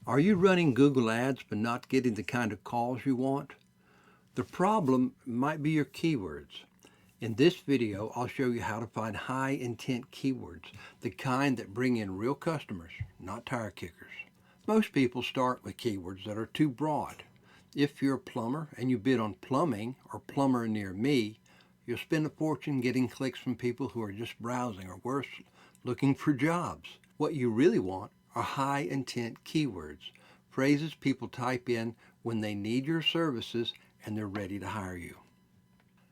Are you running Google Ads but not getting the kind of calls you want? The problem might be your keywords. In this video, I'll show you how to find high intent keywords, the kind that bring in real customers, not tire kickers. Most people start with keywords that are too broad. If you're a plumber and you bid on plumbing or plumber near me, you'll spend a fortune getting clicks from people who are just browsing or worse, looking for jobs. What you really want are high intent keywords, phrases people type in when they need your services and they're ready to hire you.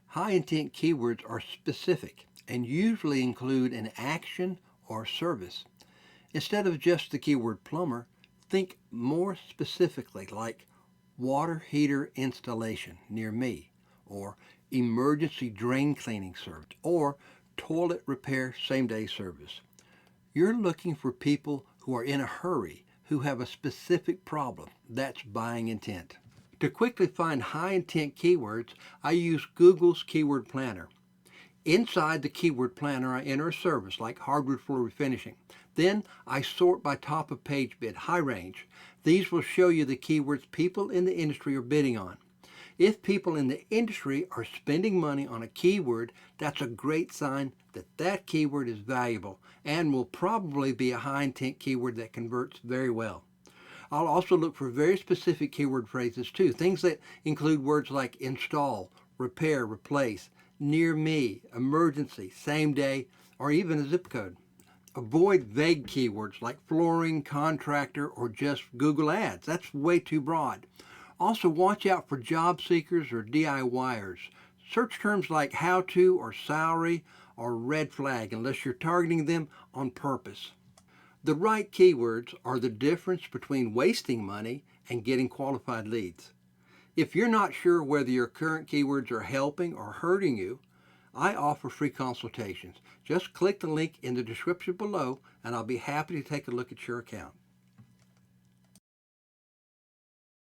High intent keywords are specific and usually include an action or service. Instead of just the keyword plumber, think more specifically like water heater installation near me, or emergency drain cleaning service, or toilet repair same-day service. You're looking for people who are in a hurry, who have a specific problem. That's buying intent. To quickly find high intent keywords, I use Google's Keyword Planner. Inside the Keyword Planner, I enter a service like hardwood floor refinishing. Then I sort by top of page bid, high range. These will show you the keywords people in the industry are bidding on. If people in the industry are spending money on a keyword, that's a great sign that that keyword is valuable and will probably be a high intent keyword that converts very well. I'll also look for very specific keyword phrases too, things that include words like install, repair, replace, near me, emergency, same day, or even a zip code. Avoid vague keywords like flooring, contractor, or just Google Ads. That's way too broad. Also, watch out for job seekers or DIYers. Search terms like how to or salary or red flag unless you're targeting them on purpose. The right keywords are the difference between wasting money and getting qualified leads. If you're not sure whether your current keywords are helping or hurting you, I offer free consultations. Just click the link in the description below and I'll be happy to take a look at your account.